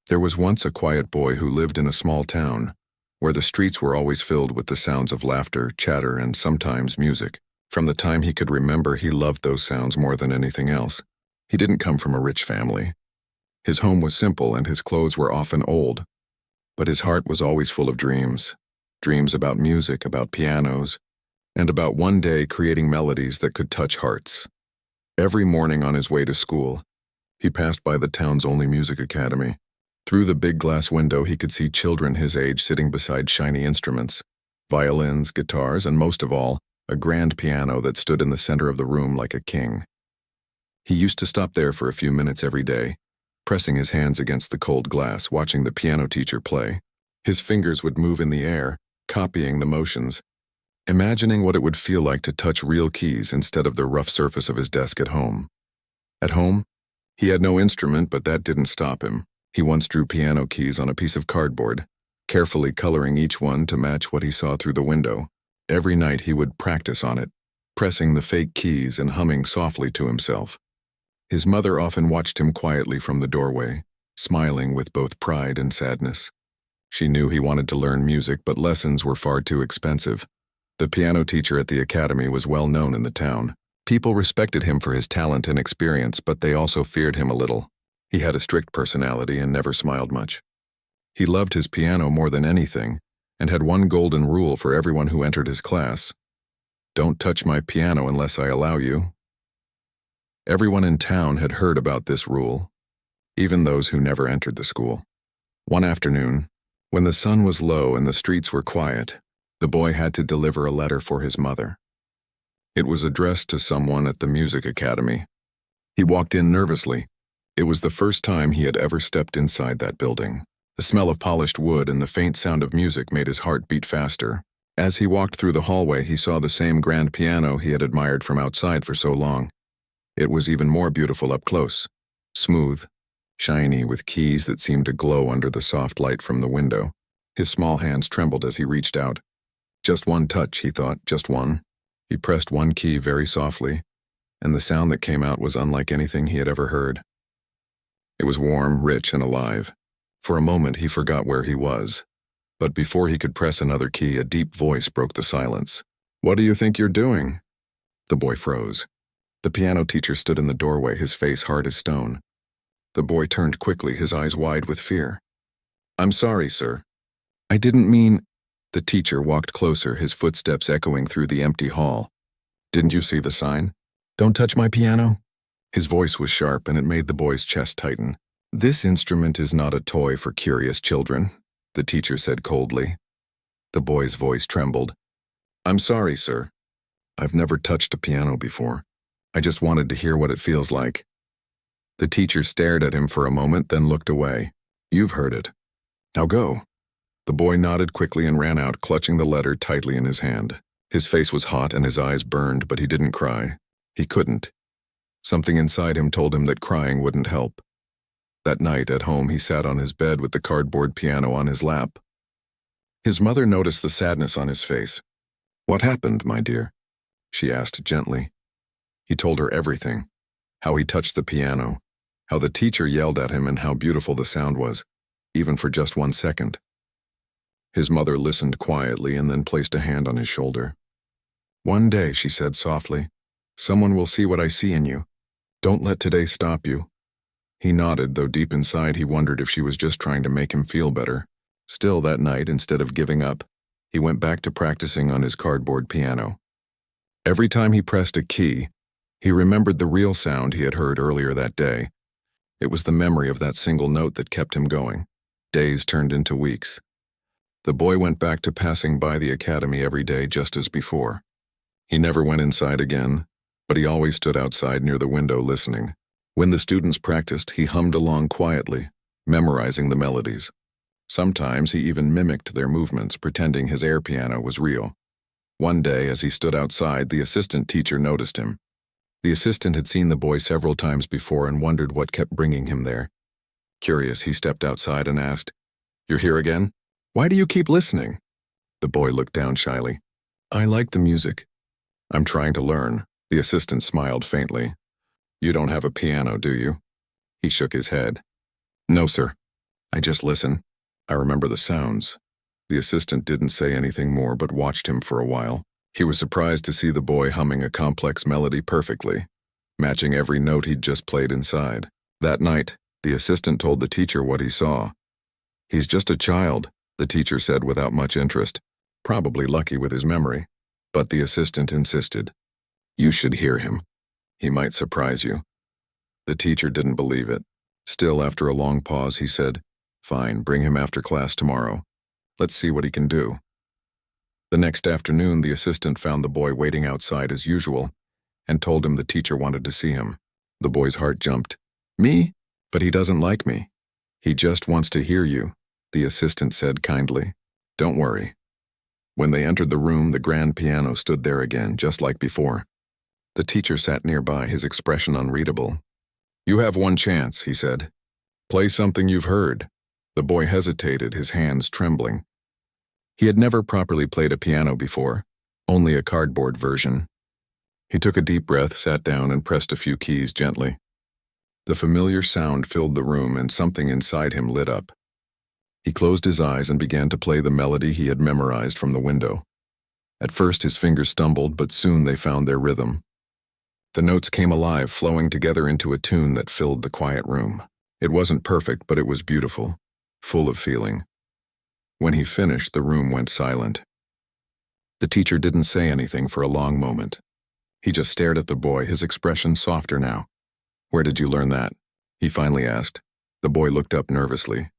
There was once a quiet boy who lived in a small town, where the streets were always filled with the sounds of laughter, chatter, and sometimes music. From the time he could remember, he loved those sounds more than anything else. He didn't come from a rich family. His home was simple and his clothes were often old, but his heart was always full of dreams. Dreams about music, about pianos, and about one day creating melodies that could touch hearts. Every morning on his way to school, he passed by the town's only music academy. Through the big glass window, he could see children his age sitting beside shiny instruments, violins, guitars, and most of all, a grand piano that stood in the center of the room like a king. He used to stop there for a few minutes every day, pressing his hands against the cold glass, watching the piano teacher play. His fingers would move in the air, copying the motions, imagining what it would feel like to touch real keys instead of the rough surface of his desk at home. At home, he had no instrument, but that didn't stop him. He once drew piano keys on a piece of cardboard, carefully coloring each one to match what he saw through the window. Every night he would practice on it, pressing the fake keys and humming softly to himself. His mother often watched him quietly from the doorway, smiling with both pride and sadness. She knew he wanted to learn music, but lessons were far too expensive. The piano teacher at the academy was well known in the town. People respected him for his talent and experience, but they also feared him a little. He had a strict personality and never smiled much. He loved his piano more than anything, and had one golden rule for everyone who entered his class: "Don't touch my piano unless I allow you." Everyone in town had heard about this rule, even those who never entered the school. One afternoon, when the sun was low and the streets were quiet, the boy had to deliver a letter for his mother. It was addressed to someone at the music academy. He walked in nervously. It was the first time he had ever stepped inside that building. The smell of polished wood and the faint sound of music made his heart beat faster. As he walked through the hallway, he saw the same grand piano he had admired from outside for so long. It was even more beautiful up close, smooth, shiny, with keys that seemed to glow under the soft light from the window. His small hands trembled as he reached out. Just one touch, he thought, just one. He pressed one key very softly, and the sound that came out was unlike anything he had ever heard. It was warm, rich, and alive. For a moment he forgot where he was, but before he could press another key, a deep voice broke the silence. "What do you think you're doing?" The boy froze. The piano teacher stood in the doorway, his face hard as stone. The boy turned quickly, his eyes wide with fear. "I'm sorry, sir. I didn't mean—" The teacher walked closer, his footsteps echoing through the empty hall. "Didn't you see the sign? Don't touch my piano?" His voice was sharp, and it made the boy's chest tighten. "This instrument is not a toy for curious children," the teacher said coldly. The boy's voice trembled. "I'm sorry, sir. I've never touched a piano before. I just wanted to hear what it feels like." The teacher stared at him for a moment, then looked away. "You've heard it. Now go." The boy nodded quickly and ran out, clutching the letter tightly in his hand. His face was hot and his eyes burned, but he didn't cry. He couldn't. Something inside him told him that crying wouldn't help. That night at home, he sat on his bed with the cardboard piano on his lap. His mother noticed the sadness on his face. "What happened, my dear?" she asked gently. He told her everything, how he touched the piano, how the teacher yelled at him, and how beautiful the sound was, even for just 1 second. His mother listened quietly and then placed a hand on his shoulder. "One day," she said softly, "someone will see what I see in you. Don't let today stop you." He nodded, though deep inside he wondered if she was just trying to make him feel better. Still, that night, instead of giving up, he went back to practicing on his cardboard piano. Every time he pressed a key, he remembered the real sound he had heard earlier that day. It was the memory of that single note that kept him going. Days turned into weeks. The boy went back to passing by the academy every day just as before. He never went inside again, but he always stood outside near the window listening. When the students practiced, he hummed along quietly, memorizing the melodies. Sometimes he even mimicked their movements, pretending his air piano was real. One day, as he stood outside, the assistant teacher noticed him. The assistant had seen the boy several times before and wondered what kept bringing him there. Curious, he stepped outside and asked, "You're here again? Why do you keep listening?" The boy looked down shyly. "I like the music. I'm trying to learn." The assistant smiled faintly. "You don't have a piano, do you?" He shook his head. "No, sir. I just listen. I remember the sounds. The assistant didn't say anything more but watched him for a while. He was surprised to see the boy humming a complex melody perfectly, matching every note he'd just played inside. That night, the assistant told the teacher what he saw. He's just a child, the teacher said without much interest, probably lucky with his memory. But the assistant insisted. You should hear him. He might surprise you. The teacher didn't believe it. Still, after a long pause, he said, Fine, bring him after class tomorrow. Let's see what he can do. The next afternoon, the assistant found the boy waiting outside as usual and told him the teacher wanted to see him. The boy's heart jumped. Me? But he doesn't like me. He just wants to hear you, the assistant said kindly. Don't worry. When they entered the room, the grand piano stood there again, just like before. The teacher sat nearby, his expression unreadable. You have one chance, he said. Play something you've heard. The boy hesitated, his hands trembling. He had never properly played a piano before, only a cardboard version. He took a deep breath, sat down, and pressed a few keys gently. The familiar sound filled the room, and something inside him lit up. He closed his eyes and began to play the melody he had memorized from the window. At first his fingers stumbled, but soon they found their rhythm. The notes came alive, flowing together into a tune that filled the quiet room. It wasn't perfect, but it was beautiful, full of feeling. When he finished, the room went silent. The teacher didn't say anything for a long moment. He just stared at the boy, his expression softer now. Where did you learn that? He finally asked. The boy looked up nervously.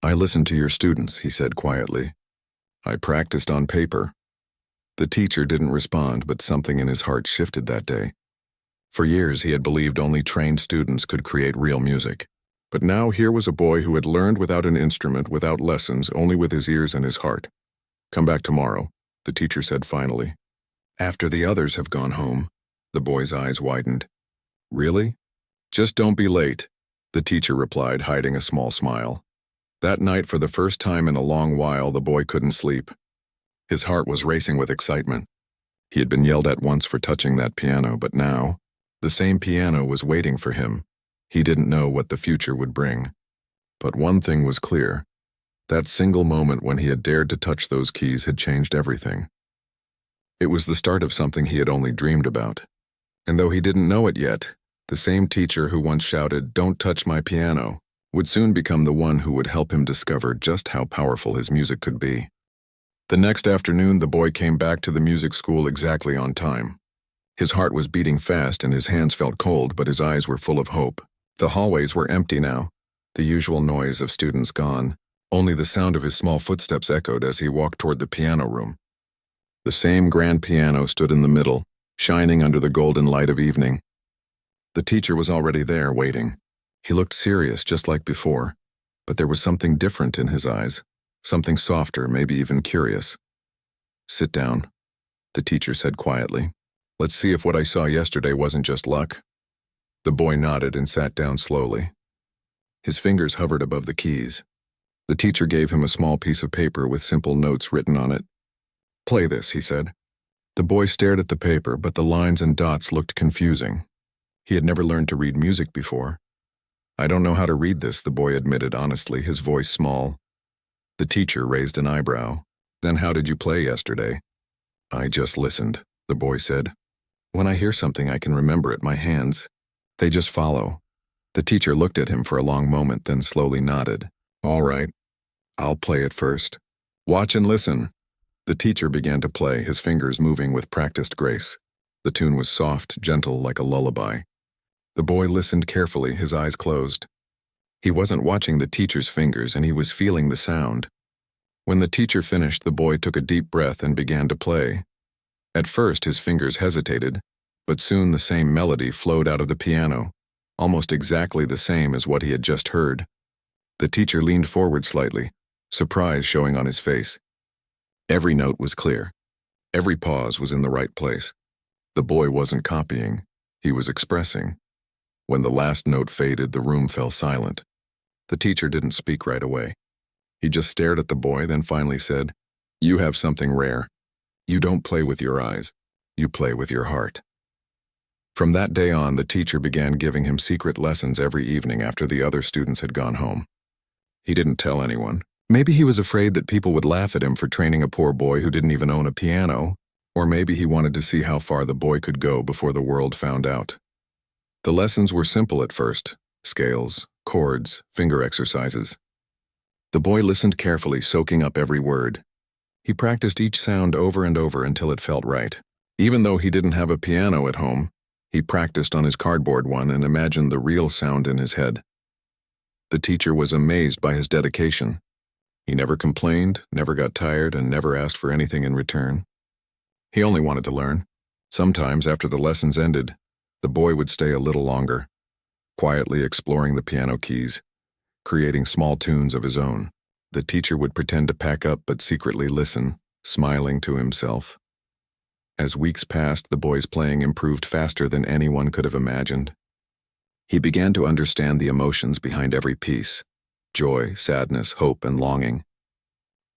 I listened to your students, he said quietly. I practiced on paper. The teacher didn't respond, but something in his heart shifted that day. For years he had believed only trained students could create real music. But now here was a boy who had learned without an instrument, without lessons, only with his ears and his heart. Come back tomorrow, the teacher said finally. After the others have gone home, the boy's eyes widened. Really? Just don't be late, the teacher replied, hiding a small smile. That night, for the first time in a long while, the boy couldn't sleep. His heart was racing with excitement. He had been yelled at once for touching that piano, but now, the same piano was waiting for him. He didn't know what the future would bring. But one thing was clear. That single moment when he had dared to touch those keys had changed everything. It was the start of something he had only dreamed about. And though he didn't know it yet, the same teacher who once shouted, "Don't touch my piano," would soon become the one who would help him discover just how powerful his music could be. The next afternoon, the boy came back to the music school exactly on time. His heart was beating fast and his hands felt cold, but his eyes were full of hope. The hallways were empty now, the usual noise of students gone. Only the sound of his small footsteps echoed as he walked toward the piano room. The same grand piano stood in the middle, shining under the golden light of evening. The teacher was already there, waiting. He looked serious, just like before, but there was something different in his eyes, something softer, maybe even curious. Sit down, the teacher said quietly. Let's see if what I saw yesterday wasn't just luck. The boy nodded and sat down slowly. His fingers hovered above the keys. The teacher gave him a small piece of paper with simple notes written on it. Play this, he said. The boy stared at the paper, but the lines and dots looked confusing. He had never learned to read music before. I don't know how to read this, the boy admitted honestly, his voice small. The teacher raised an eyebrow. Then how did you play yesterday? I just listened, the boy said. When I hear something, I can remember it, my hands. They just follow. The teacher looked at him for a long moment, then slowly nodded. All right, I'll play it first. Watch and listen. The teacher began to play, his fingers moving with practiced grace. The tune was soft, gentle, like a lullaby. The boy listened carefully, his eyes closed. He wasn't watching the teacher's fingers, and he was feeling the sound. When the teacher finished, the boy took a deep breath and began to play. At first, his fingers hesitated, but soon the same melody flowed out of the piano, almost exactly the same as what he had just heard. The teacher leaned forward slightly, surprise showing on his face. Every note was clear. Every pause was in the right place. The boy wasn't copying, he was expressing. When the last note faded, the room fell silent. The teacher didn't speak right away. He just stared at the boy, then finally said, You have something rare. You don't play with your eyes, you play with your heart. From that day on, the teacher began giving him secret lessons every evening after the other students had gone home. He didn't tell anyone. Maybe he was afraid that people would laugh at him for training a poor boy who didn't even own a piano, or maybe he wanted to see how far the boy could go before the world found out. The lessons were simple at first: scales, chords, finger exercises. The boy listened carefully, soaking up every word. He practiced each sound over and over until it felt right. Even though he didn't have a piano at home, he practiced on his cardboard one and imagined the real sound in his head. The teacher was amazed by his dedication. He never complained, never got tired, and never asked for anything in return. He only wanted to learn. Sometimes, after the lessons ended, the boy would stay a little longer, quietly exploring the piano keys, creating small tunes of his own. The teacher would pretend to pack up but secretly listen, smiling to himself. As weeks passed, the boy's playing improved faster than anyone could have imagined. He began to understand the emotions behind every piece: joy, sadness, hope, and longing.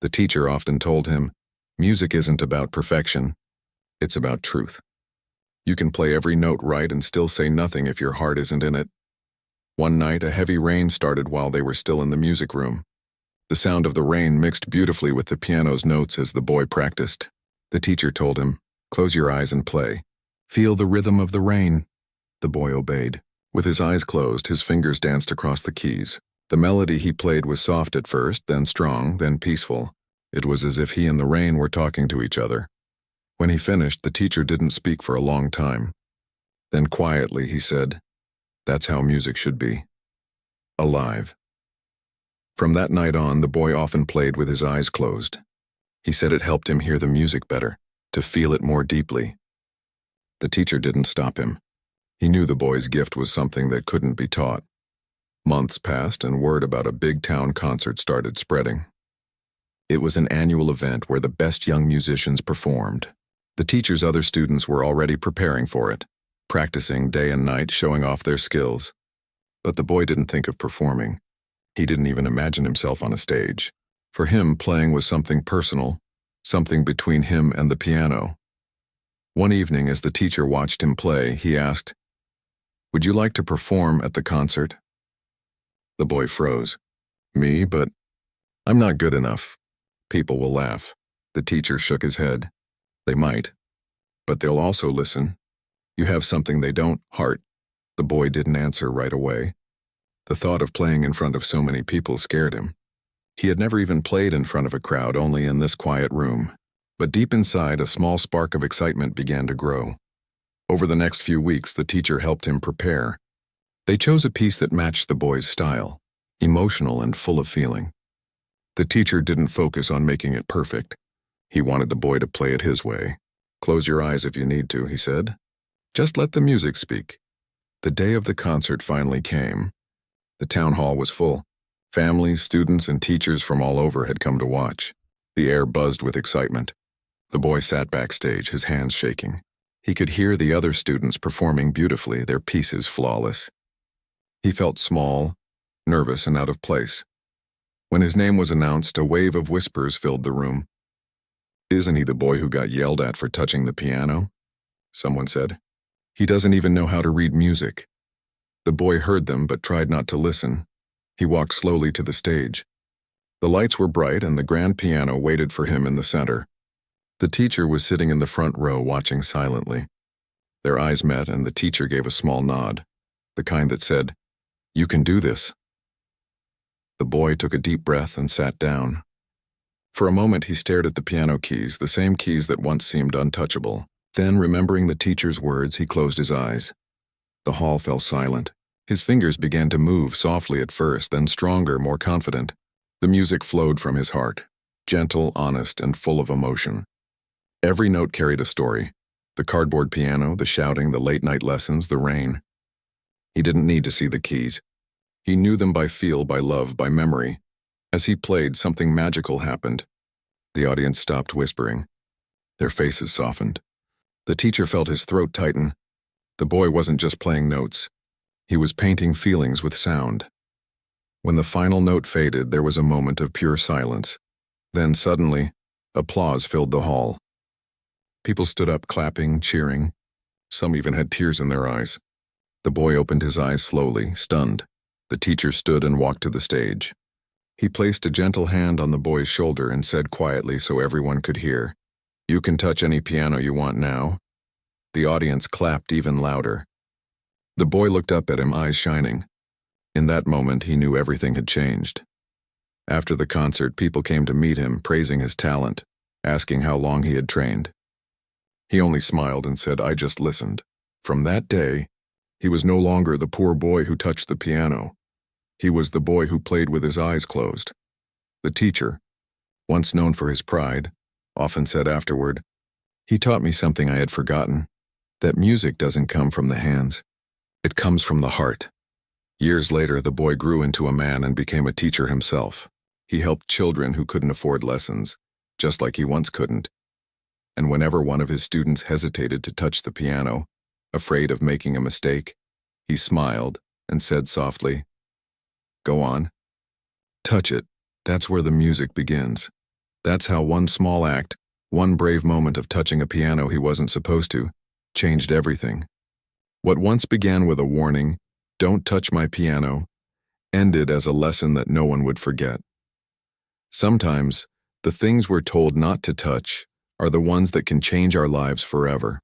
The teacher often told him, "Music isn't about perfection, it's about truth. You can play every note right and still say nothing if your heart isn't in it." One night, a heavy rain started while they were still in the music room. The sound of the rain mixed beautifully with the piano's notes as the boy practiced. The teacher told him, "Close your eyes and play. Feel the rhythm of the rain." The boy obeyed. With his eyes closed, his fingers danced across the keys. The melody he played was soft at first, then strong, then peaceful. It was as if he and the rain were talking to each other. When he finished, the teacher didn't speak for a long time. Then quietly he said, "That's how music should be. Alive." From that night on, the boy often played with his eyes closed. He said it helped him hear the music better, to feel it more deeply. The teacher didn't stop him. He knew the boy's gift was something that couldn't be taught. Months passed and word about a big town concert started spreading. It was an annual event where the best young musicians performed. The teacher's other students were already preparing for it, practicing day and night, showing off their skills. But the boy didn't think of performing. He didn't even imagine himself on a stage. For him, playing was something personal, something between him and the piano. One evening, as the teacher watched him play, he asked, "Would you like to perform at the concert?" The boy froze. "Me? But I'm not good enough. People will laugh." The teacher shook his head. "They might, but they'll also listen. You have something they don't, Heart." The boy didn't answer right away. The thought of playing in front of so many people scared him. He had never even played in front of a crowd, only in this quiet room. But deep inside, a small spark of excitement began to grow. Over the next few weeks, the teacher helped him prepare. They chose a piece that matched the boy's style, emotional and full of feeling. The teacher didn't focus on making it perfect. He wanted the boy to play it his way. "Close your eyes if you need to," he said. "Just let the music speak." The day of the concert finally came. The town hall was full. Families, students, and teachers from all over had come to watch. The air buzzed with excitement. The boy sat backstage, his hands shaking. He could hear the other students performing beautifully, their pieces flawless. He felt small, nervous, and out of place. When his name was announced, a wave of whispers filled the room. "Isn't he the boy who got yelled at for touching the piano?" someone said. "He doesn't even know how to read music." The boy heard them but tried not to listen. He walked slowly to the stage. The lights were bright and the grand piano waited for him in the center. The teacher was sitting in the front row watching silently. Their eyes met and the teacher gave a small nod, the kind that said, "You can do this." The boy took a deep breath and sat down. For a moment he stared at the piano keys, the same keys that once seemed untouchable. Then, remembering the teacher's words, he closed his eyes. The hall fell silent. His fingers began to move softly at first, then stronger, more confident. The music flowed from his heart, gentle, honest, and full of emotion. Every note carried a story. The cardboard piano, the shouting, the late-night lessons, the rain. He didn't need to see the keys. He knew them by feel, by love, by memory. As he played, something magical happened. The audience stopped whispering. Their faces softened. The teacher felt his throat tighten. The boy wasn't just playing notes. He was painting feelings with sound. When the final note faded, there was a moment of pure silence. Then suddenly, applause filled the hall. People stood up clapping, cheering. Some even had tears in their eyes. The boy opened his eyes slowly, stunned. The teacher stood and walked to the stage. He placed a gentle hand on the boy's shoulder and said quietly so everyone could hear, "You can touch any piano you want now." The audience clapped even louder. The boy looked up at him, eyes shining. In that moment, he knew everything had changed. After the concert, people came to meet him, praising his talent, asking how long he had trained. He only smiled and said, "I just listened." From that day, he was no longer the poor boy who touched the piano. He was the boy who played with his eyes closed. The teacher, once known for his pride, often said afterward, "He taught me something I had forgotten, that music doesn't come from the hands. It comes from the heart." Years later, the boy grew into a man and became a teacher himself. He helped children who couldn't afford lessons, just like he once couldn't. And whenever one of his students hesitated to touch the piano, afraid of making a mistake, he smiled and said softly, "Go on. Touch it. That's where the music begins." That's how one small act, one brave moment of touching a piano he wasn't supposed to, changed everything. What once began with a warning, "Don't touch my piano," ended as a lesson that no one would forget. Sometimes, the things we're told not to touch are the ones that can change our lives forever.